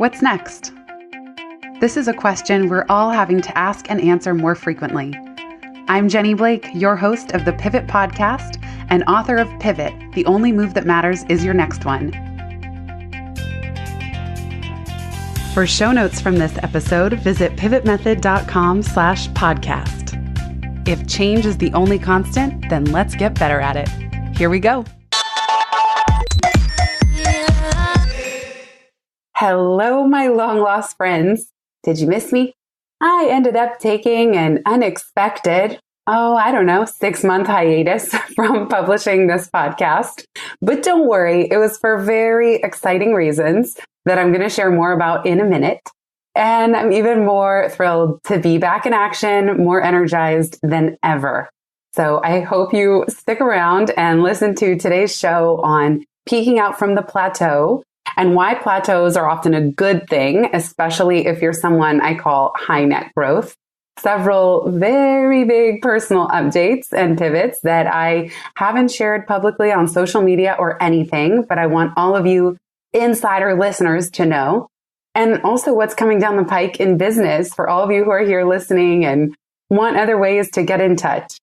What's next? This is a question we're all having to ask and answer more frequently. I'm Jenny Blake, your host of the Pivot Podcast and author of Pivot, The Only Move That Matters Is Your Next One. For show notes from this episode, visit pivotmethod.com/podcast. If change is the only constant, then let's get better at it. Here we go. Hello, my long-lost friends. Did you miss me? I ended up taking an unexpected, 6-month hiatus from publishing this podcast. But don't worry, it was for very exciting reasons that I'm going to share more about in a minute. And I'm even more thrilled to be back in action, more energized than ever. So I hope you stick around and listen to today's show on peeking out from the plateau and why plateaus are often a good thing, especially if you're someone I call high net growth. Several very big personal updates and pivots that I haven't shared publicly on social media or anything, but I want all of you insider listeners to know. And also what's coming down the pike in business for all of you who are here listening and want other ways to get in touch.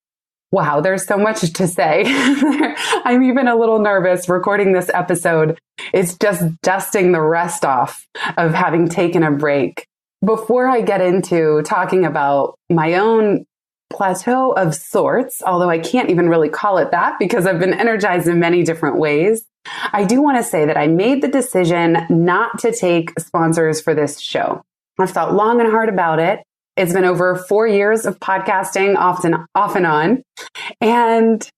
Wow, there's so much to say. I'm even a little nervous recording this episode. It's just dusting the rust off of having taken a break. Before I get into talking about my own plateau of sorts, although I can't even really call it that because I've been energized in many different ways, I do want to say that I made the decision not to take sponsors for this show. I've thought long and hard about it. It's been over 4 years of podcasting off and on. And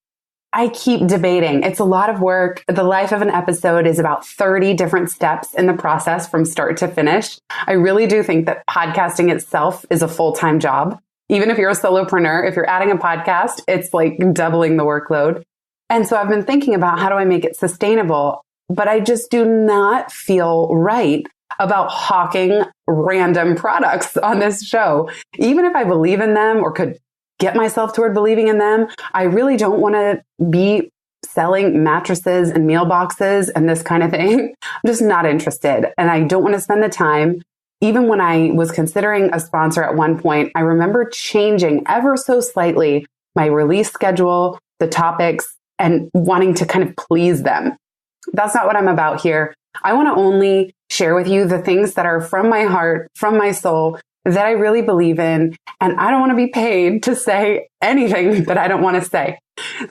I keep debating. It's a lot of work. The life of an episode is about 30 different steps in the process from start to finish. I really do think that podcasting itself is a full-time job. Even if you're a solopreneur, if you're adding a podcast, it's like doubling the workload. And so I've been thinking about how do I make it sustainable, but I just do not feel right about hawking random products on this show. Even if I believe in them or could get myself toward believing in them, I really don't want to be selling mattresses and meal boxes and this kind of thing. I'm just not interested. And I don't want to spend the time. Even when I was considering a sponsor at one point, I remember changing ever so slightly my release schedule, the topics, and wanting to kind of please them. That's not what I'm about here. I want to only share with you the things that are from my heart, from my soul, that I really believe in. And I don't want to be paid to say anything that I don't want to say.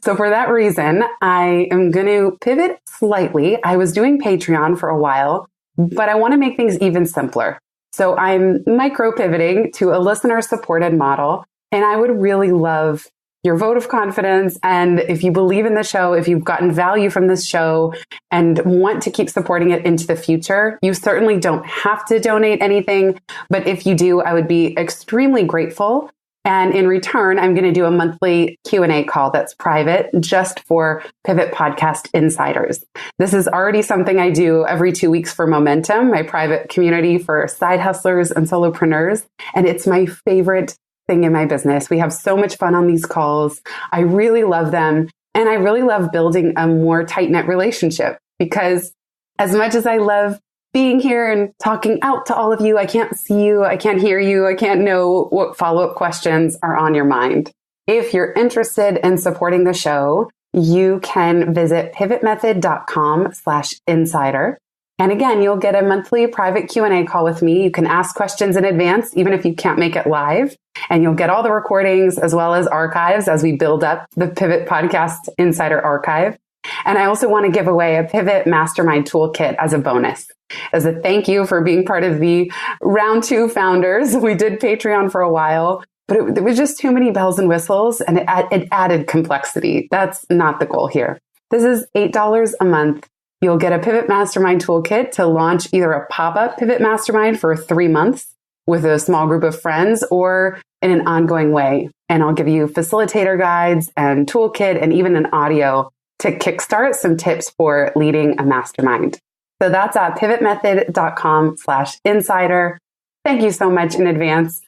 So for that reason, I am going to pivot slightly. I was doing Patreon for a while, but I want to make things even simpler. So I'm micro pivoting to a listener supported model. And I would really love your vote of confidence. And if you believe in the show, if you've gotten value from this show and want to keep supporting it into the future, you certainly don't have to donate anything. But if you do, I would be extremely grateful. And in return, I'm going to do a monthly Q&A call that's private just for Pivot Podcast Insiders. This is already something I do every 2 weeks for Momentum, my private community for side hustlers and solopreneurs. And it's my favorite thing in my business. We have so much fun on these calls. I really love them. And I really love building a more tight-knit relationship because as much as I love being here and talking out to all of you, I can't see you, I can't hear you, I can't know what follow-up questions are on your mind. If you're interested in supporting the show, you can visit pivotmethod.com/insider. And again, you'll get a monthly private Q&A call with me. You can ask questions in advance, even if you can't make it live. And you'll get all the recordings as well as archives as we build up the Pivot Podcast Insider Archive. And I also want to give away a Pivot Mastermind Toolkit as a bonus. As a thank you for being part of the round 2 founders. We did Patreon for a while, but it was just too many bells and whistles and it added complexity. That's not the goal here. This is $8 a month. You'll get a Pivot Mastermind Toolkit to launch either a pop-up Pivot Mastermind for 3 months with a small group of friends or in an ongoing way. And I'll give you facilitator guides and toolkit and even an audio to kickstart some tips for leading a mastermind. So that's at pivotmethod.com/insider. Thank you so much in advance.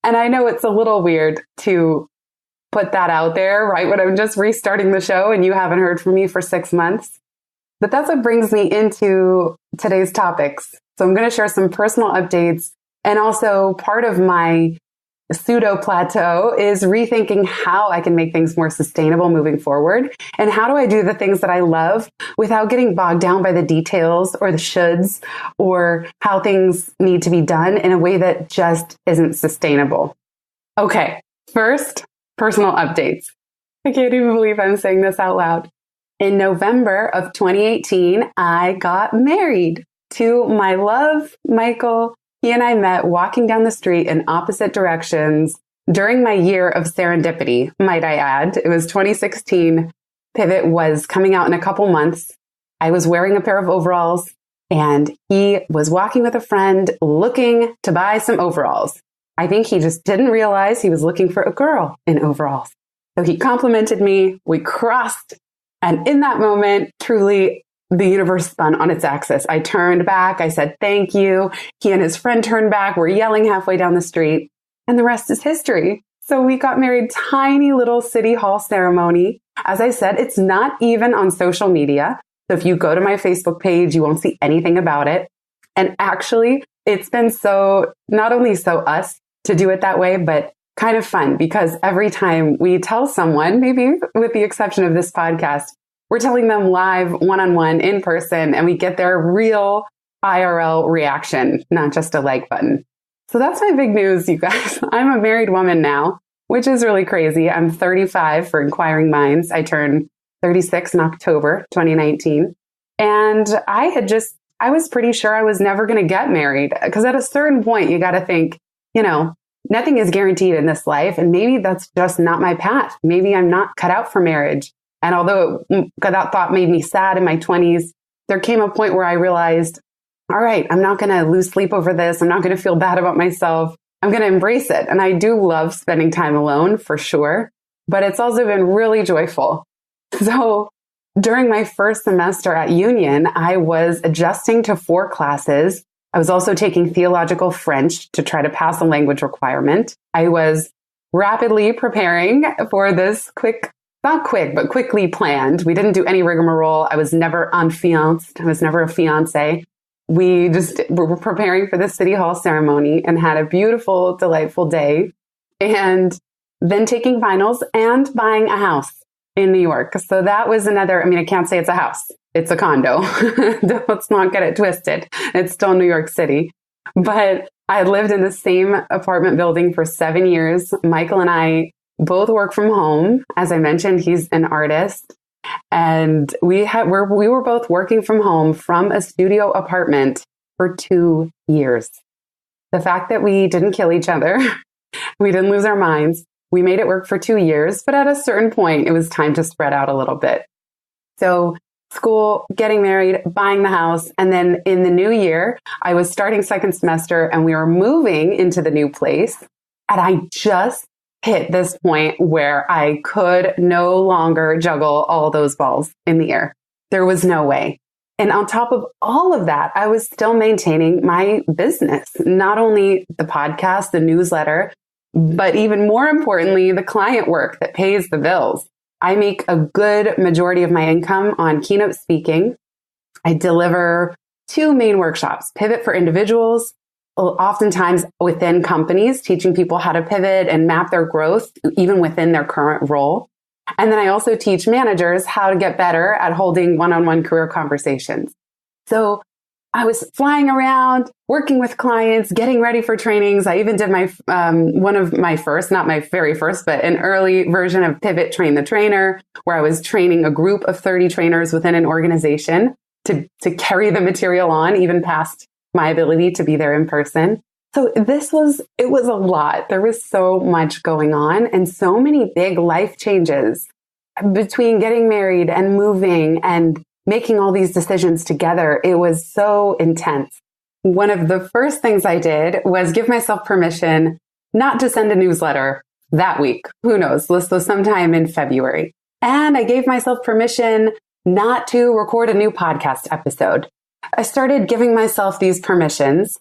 And I know it's a little weird to put that out there, right? When I'm just restarting the show and you haven't heard from me for 6 months. But that's what brings me into today's topics. So I'm going to share some personal updates. And also part of my pseudo plateau is rethinking how I can make things more sustainable moving forward. And how do I do the things that I love without getting bogged down by the details or the shoulds or how things need to be done in a way that just isn't sustainable. Okay, first, personal updates. I can't even believe I'm saying this out loud. In November of 2018, I got married to my love, Michael. He and I met walking down the street in opposite directions during my year of serendipity, might I add. It was 2016. Pivot was coming out in a couple months. I was wearing a pair of overalls and he was walking with a friend looking to buy some overalls. I think he just didn't realize he was looking for a girl in overalls. So he complimented me. We crossed. And in that moment, truly, the universe spun on its axis. I turned back. I said, thank you. He and his friend turned back. We're yelling halfway down the street. And the rest is history. So we got married, tiny little city hall ceremony. As I said, it's not even on social media. So if you go to my Facebook page, you won't see anything about it. And actually, it's been so, not only so us to do it that way, but kind of fun because every time we tell someone, maybe with the exception of this podcast, we're telling them live, one-on-one, in person, and we get their real IRL reaction, not just a like button. So that's my big news, you guys. I'm a married woman now, which is really crazy. I'm 35 for inquiring minds. I turned 36 in October 2019. And I was pretty sure I was never going to get married because at a certain point, you got to think, nothing is guaranteed in this life. And maybe that's just not my path. Maybe I'm not cut out for marriage. And although that thought made me sad in my 20s, there came a point where I realized, all right, I'm not going to lose sleep over this. I'm not going to feel bad about myself. I'm going to embrace it. And I do love spending time alone for sure, but it's also been really joyful. So during my first semester at Union, I was adjusting to 4 classes. I was also taking theological French to try to pass a language requirement. I was rapidly preparing for this quickly planned. We didn't do any rigmarole. I was never enfianced. I was never a fiance. We just were preparing for the City Hall ceremony and had a beautiful, delightful day. And then taking finals and buying a house in New York. So that was another, I can't say it's a house. It's a condo. Let's not get it twisted. It's still New York City. But I lived in the same apartment building for 7 years. Michael and I both work from home. As I mentioned, he's an artist. And we were both working from home from a studio apartment for 2 years. The fact that we didn't kill each other, we didn't lose our minds, we made it work for 2 years. But at a certain point, it was time to spread out a little bit. So school, getting married, buying the house. And then in the new year, I was starting second semester and we were moving into the new place. And I just hit this point where I could no longer juggle all those balls in the air. There was no way. And on top of all of that, I was still maintaining my business, not only the podcast, the newsletter, but even more importantly, the client work that pays the bills. I make a good majority of my income on keynote speaking. I deliver 2 main workshops, Pivot for individuals, oftentimes within companies, teaching people how to pivot and map their growth, even within their current role. And then I also teach managers how to get better at holding one-on-one career conversations. So I was flying around, working with clients, getting ready for trainings. I even did one of my first, not my very first, but an early version of Pivot Train the Trainer, where I was training a group of 30 trainers within an organization to carry the material on, even past my ability to be there in person. So it was a lot. There was so much going on and so many big life changes between getting married and moving and making all these decisions together. It was so intense. One of the first things I did was give myself permission not to send a newsletter that week. Who knows? So sometime in February. And I gave myself permission not to record a new podcast episode. I started giving myself these permissions.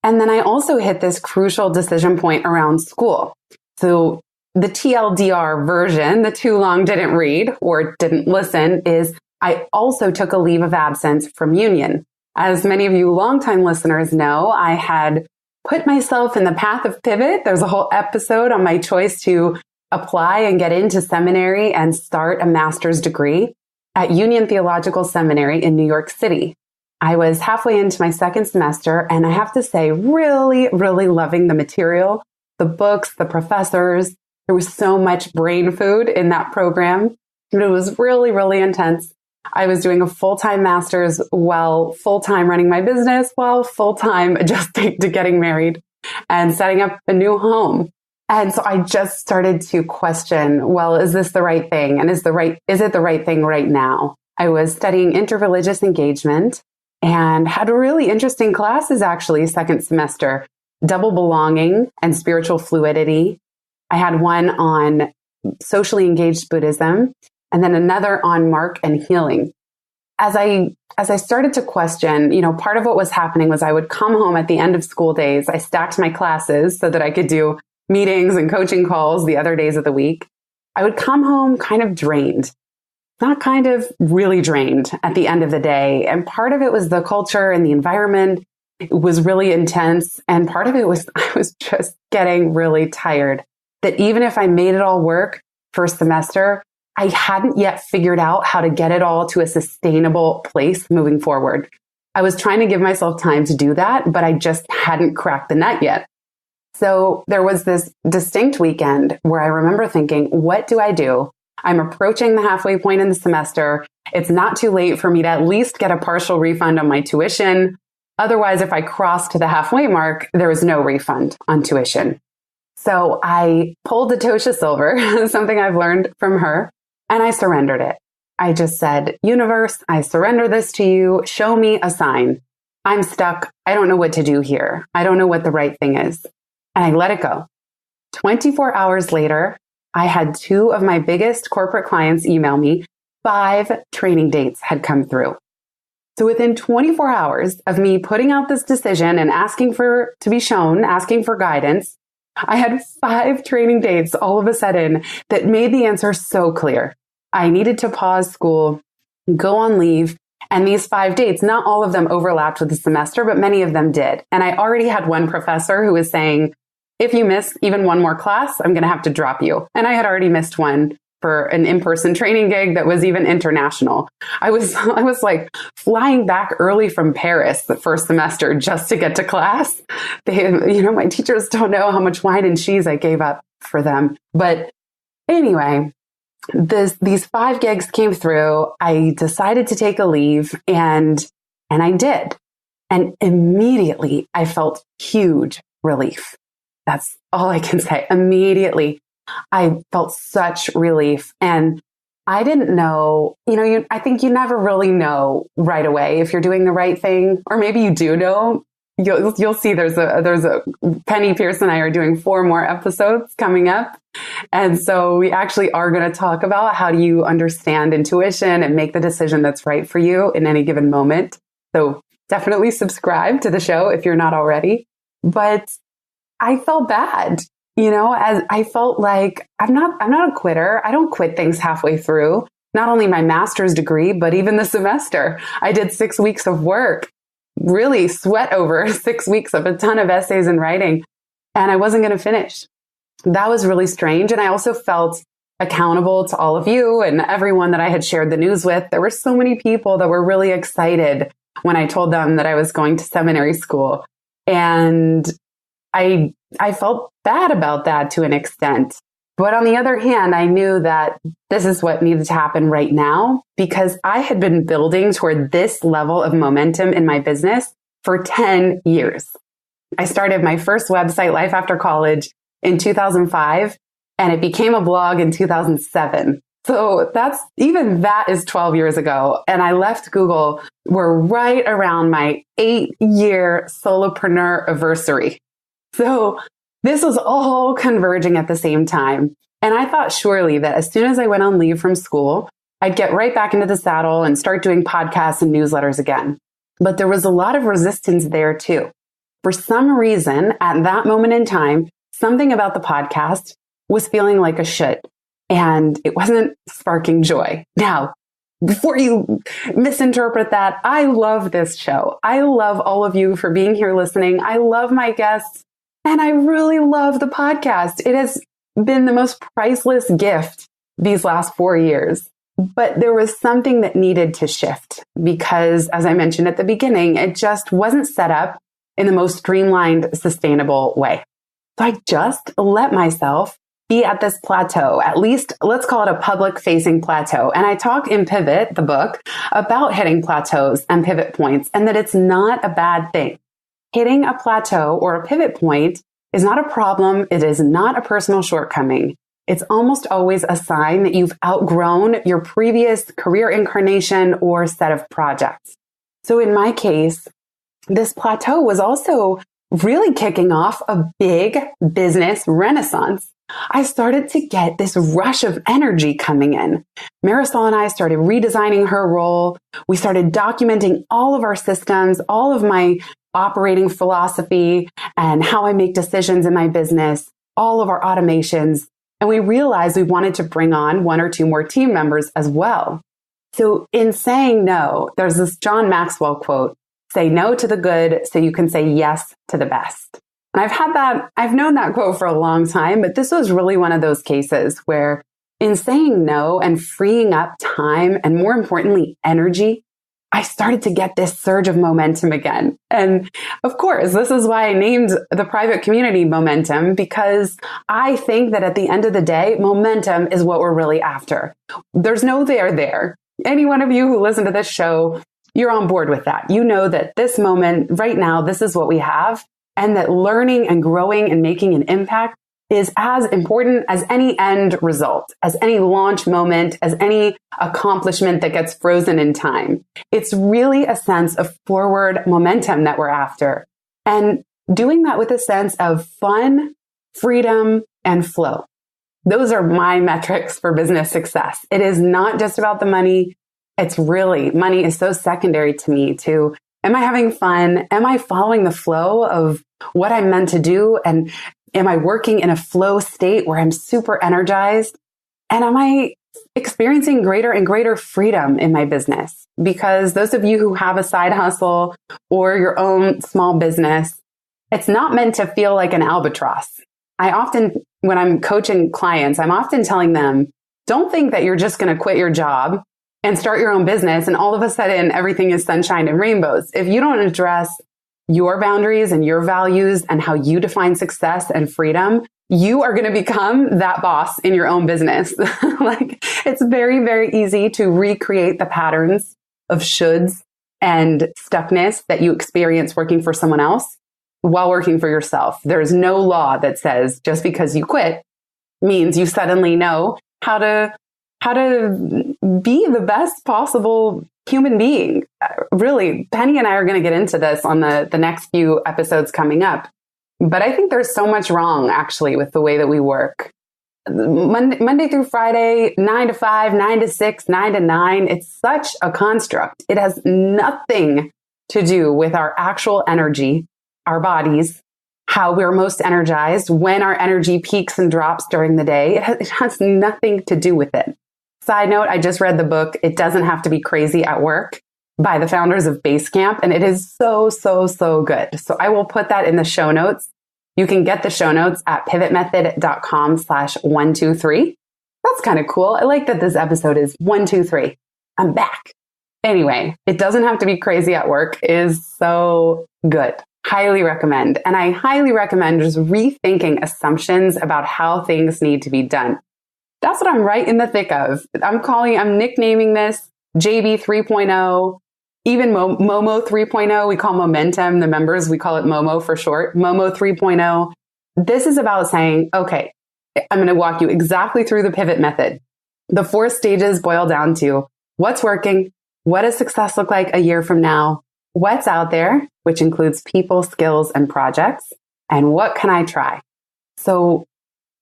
And then I also hit this crucial decision point around school. So the TLDR version, the too long didn't read or didn't listen, is I also took a leave of absence from Union. As many of you longtime listeners know, I had put myself in the path of pivot. There's a whole episode on my choice to apply and get into seminary and start a master's degree at Union Theological Seminary in New York City. I was halfway into my second semester, and I have to say, really, really loving the material, the books, the professors. There was so much brain food in that program. It was really, really intense. I was doing a full-time master's while full-time running my business, while full-time adjusting to getting married and setting up a new home. And so I just started to question, well, is this the right thing? And is it the right thing right now? I was studying interreligious engagement and had really interesting classes actually second semester, double belonging and spiritual fluidity. I had one on socially engaged Buddhism and then another on Mark and healing. As I started to question, part of what was happening was I would come home at the end of school days. I stacked my classes so that I could do meetings and coaching calls the other days of the week. I would come home kind of drained, not kind of really drained at the end of the day. And part of it was the culture and the environment. It was really intense. And part of it was I was just getting really tired. That even if I made it all work first semester, I hadn't yet figured out how to get it all to a sustainable place moving forward. I was trying to give myself time to do that, but I just hadn't cracked the nut yet. So there was this distinct weekend where I remember thinking, what do I do? I'm approaching the halfway point in the semester. It's not too late for me to at least get a partial refund on my tuition. Otherwise, if I crossed the halfway mark, there was no refund on tuition. So I pulled a Tosha Silver, something I've learned from her, and I surrendered it. I just said, universe, I surrender this to you. Show me a sign. I'm stuck. I don't know what to do here. I don't know what the right thing is. And I let it go. 24 hours later, I had 2 of my biggest corporate clients email me. 5 training dates had come through. So within 24 hours of me putting out this decision and asking for guidance, I had 5 training dates all of a sudden that made the answer so clear. I needed to pause school, go on leave, and these 5 dates, not all of them overlapped with the semester, but many of them did. And I already had one professor who was saying, if you miss even one more class, I'm going to have to drop you. And I had already missed one for an in-person training gig that was even international. I was like flying back early from Paris the first semester just to get to class. My teachers don't know how much wine and cheese I gave up for them. But anyway, these 5 gigs came through. I decided to take a leave and I did. And immediately I felt huge relief. That's all I can say. Immediately, I felt such relief. And I didn't know, I think you never really know right away if you're doing the right thing, or maybe you do know. You'll see there's a Penny Pierce and I are doing 4 more episodes coming up. And so we actually are going to talk about how do you understand intuition and make the decision that's right for you in any given moment. So definitely subscribe to the show if you're not already. But I felt bad, as I felt like I'm not a quitter. I don't quit things halfway through. Not only my master's degree, but even the semester. I did 6 weeks of work, really sweat over 6 weeks of a ton of essays and writing, and I wasn't going to finish. That was really strange. And I also felt accountable to all of you and everyone that I had shared the news with. There were so many people that were really excited when I told them that I was going to seminary school. And I felt bad about that to an extent. But on the other hand, I knew that this is what needed to happen right now because I had been building toward this level of momentum in my business for 10 years. I started my first website, Life After College, in 2005, and it became a blog in 2007. So that is 12 years ago. And I left Google. We're right around my 8-year solopreneur anniversary. So this was all converging at the same time. And I thought surely that as soon as I went on leave from school, I'd get right back into the saddle and start doing podcasts and newsletters again. But there was a lot of resistance there too. For some reason, at that moment in time, something about the podcast was feeling like a should, and it wasn't sparking joy. Now, before you misinterpret that, I love this show. I love all of you for being here listening. I love my guests, and I really love the podcast. It has been the most priceless gift these last 4 years. But there was something that needed to shift because, as I mentioned at the beginning, it just wasn't set up in the most streamlined, sustainable way. So I just let myself be at this plateau, at least let's call it a public facing plateau. And I talk in Pivot, the book, about hitting plateaus and pivot points, and that it's not a bad thing. Hitting a plateau or a pivot point is not a problem. It is not a personal shortcoming. It's almost always a sign that you've outgrown your previous career incarnation or set of projects. So in my case, this plateau was also really kicking off a big business renaissance. I started to get this rush of energy coming in. Marisol and I started redesigning her role. We started documenting all of our systems, all of my operating philosophy and how I make decisions in my business, all of our automations. And we realized we wanted to bring on 1 or 2 more team members as well. So in saying no, there's this John Maxwell quote, say no to the good so you can say yes to the best. And I've known that quote for a long time, but this was really one of those cases where in saying no and freeing up time and more importantly, energy, I started to get this surge of momentum again. And of course, this is why I named the private community Momentum, because I think that at the end of the day, momentum is what we're really after. There's no there. Any one of you who listen to this show, you're on board with that. You know that this moment right now, this is what we have, and that learning and growing and making an impact is as important as any end result, as any launch moment, as any accomplishment that gets frozen in time. It's really a sense of forward momentum that we're after. And doing that with a sense of fun, freedom, and flow. Those are my metrics for business success. It is not just about the money. It's really, money is so secondary to me to, am I having fun? Am I following the flow of what I'm meant to do? And am I working in a flow state where I'm super energized? And am I experiencing greater and greater freedom in my business? Because those of you who have a side hustle or your own small business, it's not meant to feel like an albatross. I often, when I'm coaching clients, I'm often telling them, don't think that you're just going to quit your job and start your own business and all of a sudden everything is sunshine and rainbows. If you don't address your boundaries and your values and how you define success and freedom, you are going to become that boss in your own business. Like, it's very, very easy to recreate the patterns of shoulds and stuckness that you experience working for someone else while working for yourself. There's no law that says just because you quit means you suddenly know how to be the best possible human being. Really, Penny and I are going to get into this on the next few episodes coming up. But I think there's so much wrong, actually, with the way that we work. Monday through Friday, 9 to 5, 9 to 6, 9 to 9. It's such a construct. It has nothing to do with our actual energy, our bodies, how we're most energized, when our energy peaks and drops during the day. It has nothing to do with it. Side note, I just read the book, It Doesn't Have to Be Crazy at Work by the founders of Basecamp, and it is so, so, so good. So I will put that in the show notes. You can get the show notes at pivotmethod.com/123. That's kind of cool. I like that this episode is 123. I'm back. Anyway, It Doesn't Have to Be Crazy at Work is so good. Highly recommend. And I highly recommend just rethinking assumptions about how things need to be done. That's what I'm right in the thick of. I'm nicknaming this JB 3.0, even Momo 3.0. We call Momentum, the members, we call it Momo for short, Momo 3.0. This is about saying, okay, I'm going to walk you exactly through the pivot method. The 4 stages boil down to what's working, what does success look like a year from now, what's out there, which includes people, skills, and projects, and what can I try? So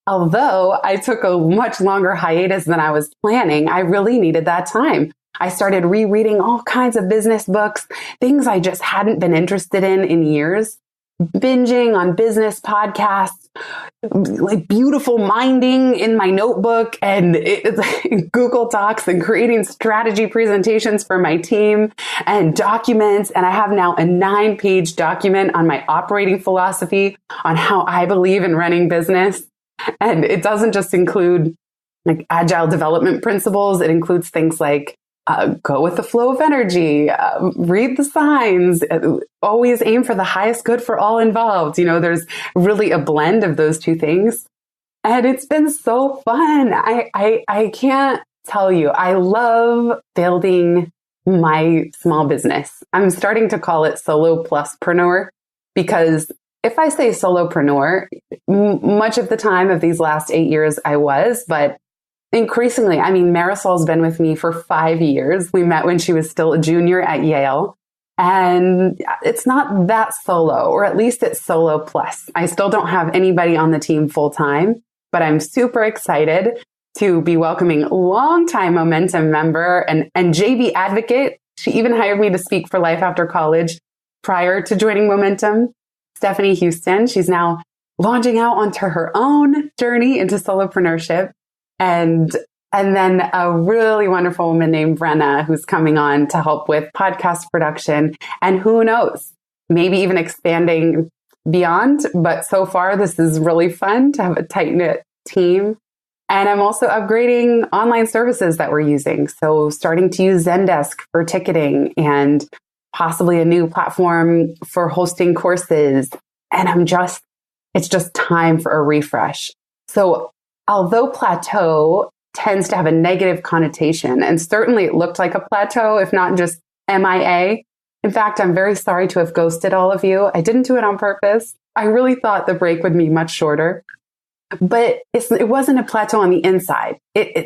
although I took a much longer hiatus than I was planning, I really needed that time. I started rereading all kinds of business books, things I just hadn't been interested in years, binging on business podcasts, like beautiful minding in my notebook and Google Docs and creating strategy presentations for my team and documents. And I have now a 9-page document on my operating philosophy on how I believe in running business. And it doesn't just include like agile development principles. It includes things like go with the flow of energy, read the signs, always aim for the highest good for all involved. There's really a blend of those two things. And it's been so fun. I can't tell you, I love building my small business. I'm starting to call it solo pluspreneur because if I say solopreneur, much of the time of these last 8 years I was, but increasingly, Marisol's been with me for 5 years. We met when she was still a junior at Yale. And it's not that solo, or at least it's solo plus. I still don't have anybody on the team full time, but I'm super excited to be welcoming longtime Momentum member and JV advocate. She even hired me to speak for Life After College prior to joining Momentum, Stephanie Houston. She's now launching out onto her own journey into solopreneurship. And then a really wonderful woman named Brenna, who's coming on to help with podcast production. And who knows, maybe even expanding beyond. But so far, this is really fun to have a tight-knit team. And I'm also upgrading online services that we're using. So starting to use Zendesk for ticketing and possibly a new platform for hosting courses. And it's just time for a refresh. So although plateau tends to have a negative connotation, and certainly it looked like a plateau, if not just MIA. In fact, I'm very sorry to have ghosted all of you. I didn't do it on purpose. I really thought the break would be much shorter, but it wasn't a plateau on the inside.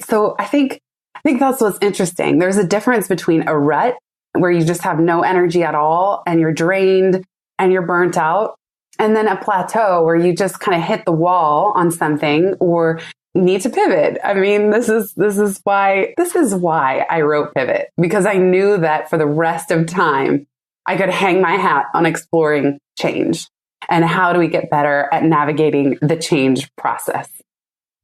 So I think that's what's interesting. There's a difference between a rut where you just have no energy at all and you're drained and you're burnt out, and then a plateau where you just kind of hit the wall on something or need to pivot. This is why I wrote Pivot, because I knew that for the rest of time, I could hang my hat on exploring change and how do we get better at navigating the change process.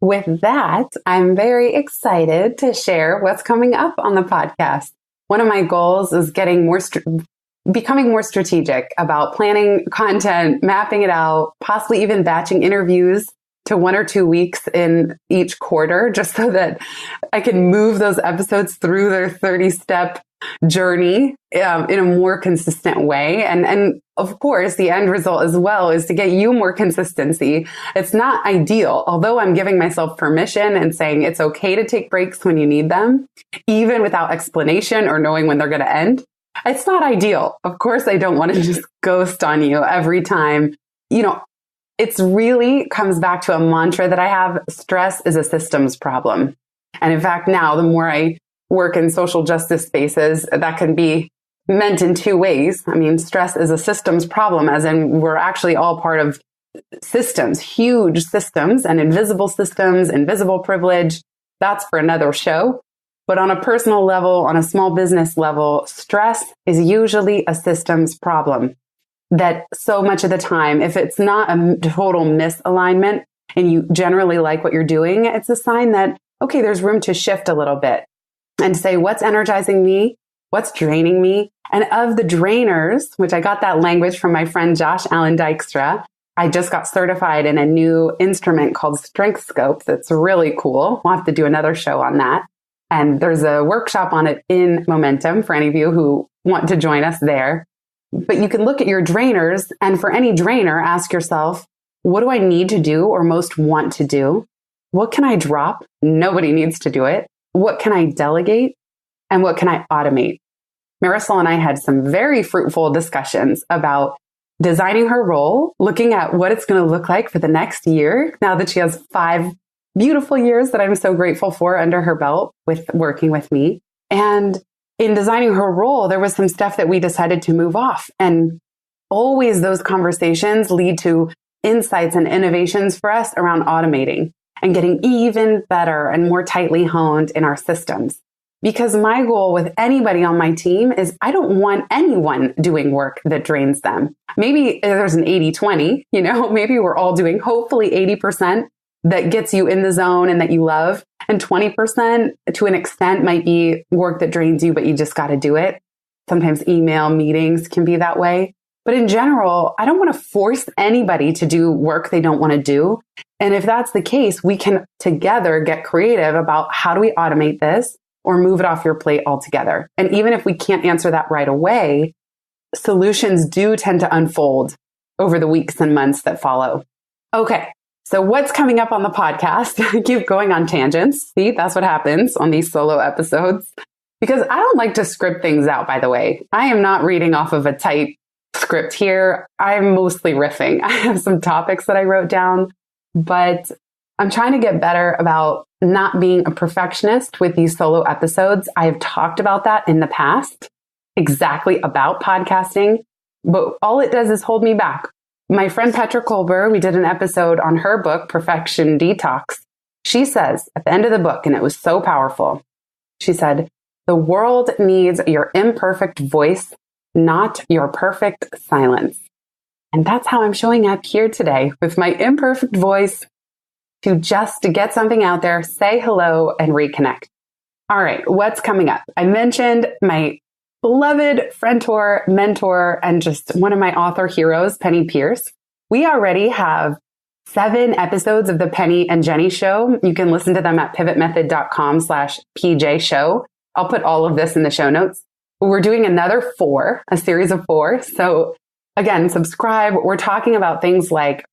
With that, I'm very excited to share what's coming up on the podcast. One of my goals is becoming more strategic about planning content, mapping it out, possibly even batching interviews to 1 or 2 weeks in each quarter, just so that I can move those episodes through their 30-step journey in a more consistent way. And of course, the end result as well is to get you more consistency. It's not ideal, although I'm giving myself permission and saying it's okay to take breaks when you need them, even without explanation or knowing when they're going to end. It's not ideal. Of course, I don't want to just ghost on you every time. It's really comes back to a mantra that I have. Stress is a systems problem. And in fact, now the more I work in social justice spaces, that can be meant in 2 ways. Stress is a systems problem, as in we're actually all part of systems, huge systems and invisible systems, invisible privilege. That's for another show. But on a personal level, on a small business level, stress is usually a systems problem. That so much of the time, if it's not a total misalignment and you generally like what you're doing, it's a sign that, okay, there's room to shift a little bit and say, what's energizing me? What's draining me? And of the drainers, which I got that language from my friend Josh Allen Dykstra, I just got certified in a new instrument called Strength Scope. That's really cool. We'll have to do another show on that. And there's a workshop on it in Momentum for any of you who want to join us there. But you can look at your drainers, and for any drainer, ask yourself, what do I need to do or most want to do? What can I drop? Nobody needs to do it. What can I delegate? And what can I automate? Marisol and I had some very fruitful discussions about designing her role, looking at what it's going to look like for the next year, now that she has 5 beautiful years that I'm so grateful for under her belt with working with me. And in designing her role, there was some stuff that we decided to move off. And always those conversations lead to insights and innovations for us around automating and getting even better and more tightly honed in our systems. Because my goal with anybody on my team is I don't want anyone doing work that drains them. Maybe there's an 80-20, maybe we're all doing hopefully 80% that gets you in the zone and that you love. And 20% to an extent might be work that drains you, but you just got to do it. Sometimes email meetings can be that way. But in general, I don't want to force anybody to do work they don't want to do. And if that's the case, we can together get creative about how do we automate this or move it off your plate altogether. And even if we can't answer that right away, solutions do tend to unfold over the weeks and months that follow. Okay. So what's coming up on the podcast? I keep going on tangents. See, that's what happens on these solo episodes. Because I don't like to script things out, by the way. I am not reading off of a tight script here. I'm mostly riffing. I have some topics that I wrote down, but I'm trying to get better about not being a perfectionist with these solo episodes. I have talked about that in the past, exactly about podcasting, but all it does is hold me back. My friend Petra Kolber, we did an episode on her book, Perfection Detox. She says at the end of the book, and it was so powerful, she said, "The world needs your imperfect voice, not your perfect silence." And that's how I'm showing up here today with my imperfect voice to get something out there, say hello, and reconnect. All right, what's coming up? I mentioned my beloved friend-tor, mentor, and just one of my author heroes, Penny Pierce. We already have 7 episodes of the Penny and Jenny Show. You can listen to them at pivotmethod.com/PJ show. I'll put all of this in the show notes. We're doing another 4, a series of 4. So again, subscribe. We're talking about things like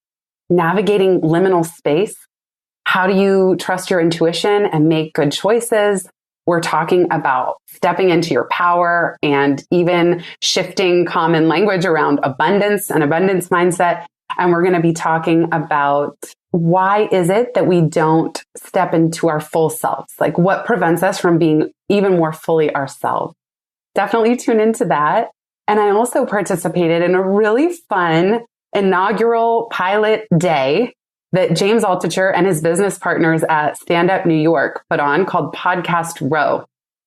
navigating liminal space. How do you trust your intuition and make good choices? We're talking about stepping into your power and even shifting common language around abundance and abundance mindset. And we're going to be talking about why is it that we don't step into our full selves? Like what prevents us from being even more fully ourselves? Definitely tune into that. And I also participated in a really fun inaugural pilot day that James Altucher and his business partners at Stand Up New York put on called Podcast Row.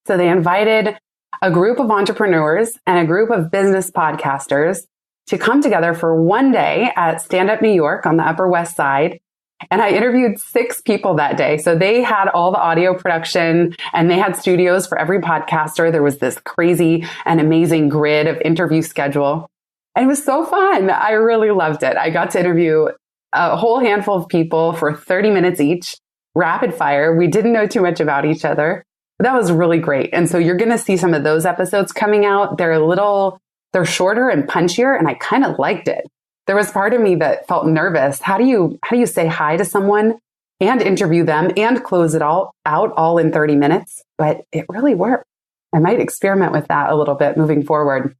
So they invited a group of entrepreneurs and a group of business podcasters to come together for one day at Stand Up New York on the Upper West Side. And I interviewed 6 people that day. So they had all the audio production and they had studios for every podcaster. There was this crazy and amazing grid of interview schedule. And it was so fun. I really loved it. I got to interview a whole handful of people for 30 minutes each, rapid fire. We didn't know too much about each other. But that was really great. And so you're going to see some of those episodes coming out. They're shorter and punchier, and I kind of liked it. There was part of me that felt nervous. How do you say hi to someone and interview them and close it all out all in 30 minutes? But it really worked. I might experiment with that a little bit moving forward.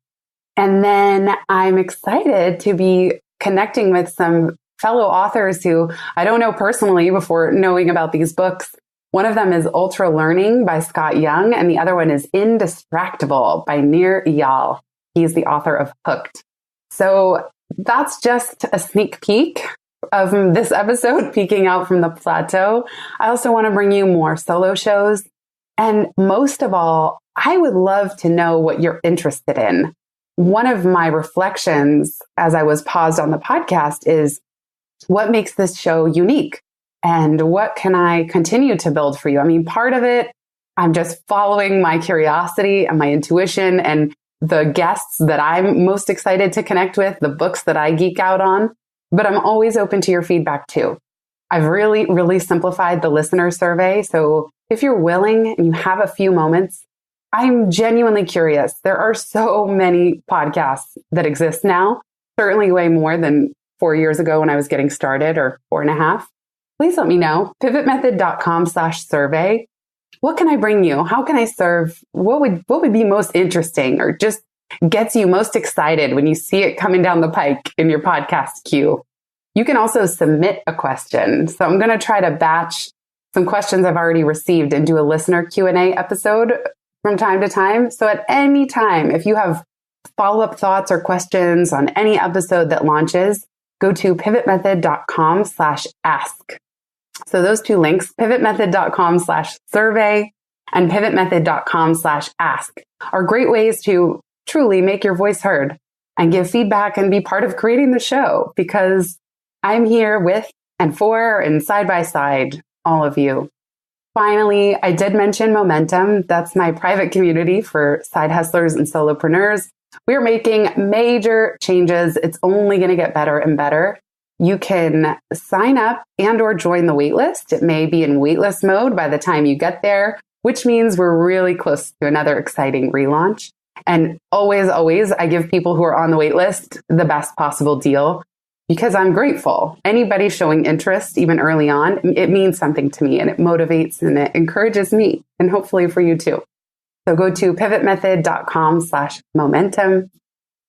And then I'm excited to be connecting with some fellow authors who I don't know personally before knowing about these books. One of them is Ultra Learning by Scott Young, and the other one is Indistractable by Nir Eyal. He's the author of Hooked. So that's just a sneak peek of this episode, peeking out from the plateau. I also want to bring you more solo shows. And most of all, I would love to know what you're interested in. One of my reflections as I was paused on the podcast is, what makes this show unique? And what can I continue to build for you? I mean, part of it, I'm just following my curiosity and my intuition and the guests that I'm most excited to connect with, the books that I geek out on. But I'm always open to your feedback too. I've really, really simplified the listener survey. So if you're willing and you have a few moments, I'm genuinely curious. There are so many podcasts that exist now, certainly way more than 4 years ago when I was getting started, or 4.5. Please let me know. Pivotmethod.com/survey. What can I bring you? How can I serve? What would be most interesting or just gets you most excited when you see it coming down the pike in your podcast queue? You can also submit a question. So I'm going to try to batch some questions I've already received and do a listener Q&A episode from time to time. So at any time, if you have follow-up thoughts or questions on any episode that launches, go to pivotmethod.com/ask. So those 2 links, pivotmethod.com/survey and pivotmethod.com/ask are great ways to truly make your voice heard and give feedback and be part of creating the show, because I'm here with and for and side by side all of you. Finally, I did mention Momentum. That's my private community for side hustlers and solopreneurs. We're making major changes. It's only going to get better and better. You can sign up and or join the waitlist. It may be in waitlist mode by the time you get there, which means we're really close to another exciting relaunch. And always, I give people who are on the waitlist the best possible deal because I'm grateful. Anybody showing interest, even early on, it means something to me and it motivates and it encourages me, and hopefully for you too. So go to pivotmethod.com/momentum.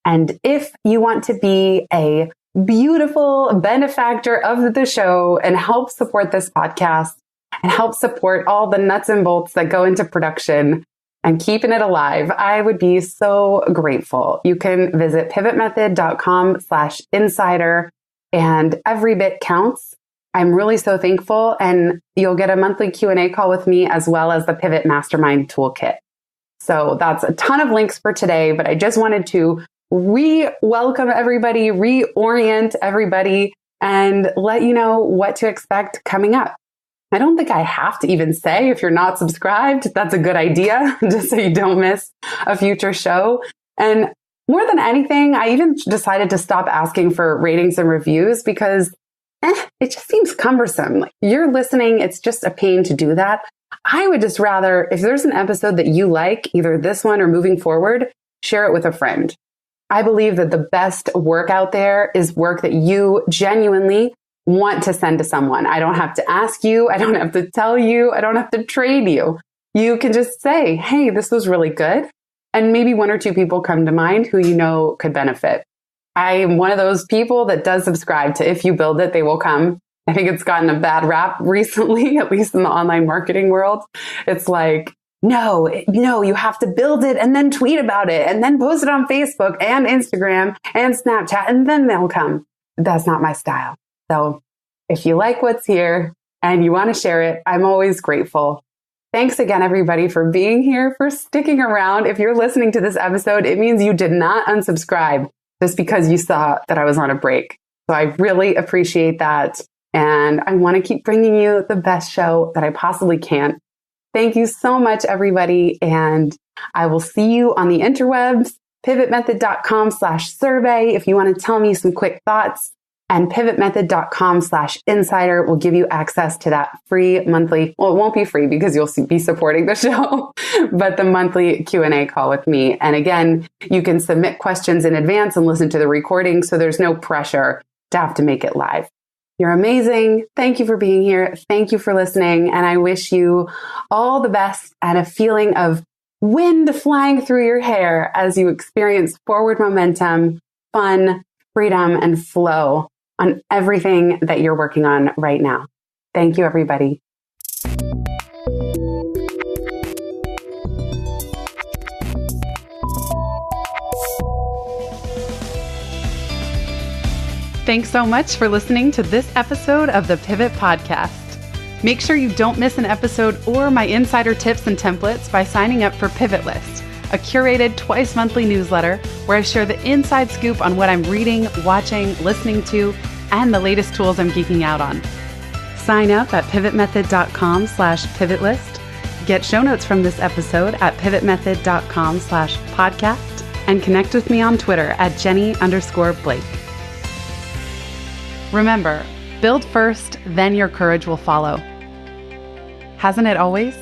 And if you want to be a beautiful benefactor of the show and help support this podcast and help support all the nuts and bolts that go into production and keeping it alive, I would be so grateful. You can visit pivotmethod.com/insider, and every bit counts. I'm really so thankful. And you'll get a monthly Q&A call with me, as well as the Pivot Mastermind Toolkit. So that's a ton of links for today, but I just wanted to welcome everybody, reorient everybody, and let you know what to expect coming up. I don't think I have to even say, if you're not subscribed, that's a good idea, just so you don't miss a future show. And more than anything, I even decided to stop asking for ratings and reviews because it just seems cumbersome. Like, you're listening, it's just a pain to do that. I would just rather, if there's an episode that you like, either this one or moving forward, share it with a friend. I believe that the best work out there is work that you genuinely want to send to someone. I don't have to ask you. I don't have to tell you. I don't have to trade you. You can just say, hey, this was really good. And maybe one or two people come to mind who you know could benefit. I am one of those people that does subscribe to if you build it, they will come. I think it's gotten a bad rap recently, at least in the online marketing world. It's like, no, you have to build it and then tweet about it and then post it on Facebook and Instagram and Snapchat, and then they'll come. That's not my style. So if you like what's here and you want to share it, I'm always grateful. Thanks again, everybody, for being here, for sticking around. If you're listening to this episode, it means you did not unsubscribe just because you saw that I was on a break. So I really appreciate that. And I want to keep bringing you the best show that I possibly can. Thank you so much, everybody. And I will see you on the interwebs, pivotmethod.com/survey if you want to tell me some quick thoughts. And pivotmethod.com/insider will give you access to that free monthly, well, it won't be free because you'll be supporting the show, but the monthly Q&A call with me. And again, you can submit questions in advance and listen to the recording, so there's no pressure to have to make it live. You're amazing. Thank you for being here. Thank you for listening. And I wish you all the best and a feeling of wind flying through your hair as you experience forward momentum, fun, freedom, and flow on everything that you're working on right now. Thank you, everybody. Thanks so much for listening to this episode of the Pivot Podcast. Make sure you don't miss an episode or my insider tips and templates by signing up for Pivot List, a curated twice monthly newsletter where I share the inside scoop on what I'm reading, watching, listening to, and the latest tools I'm geeking out on. Sign up at pivotmethod.com/pivotlist. Get show notes from this episode at pivotmethod.com/podcast and connect with me on Twitter at Jenny_Blake. Remember, build first, then your courage will follow. Hasn't it always?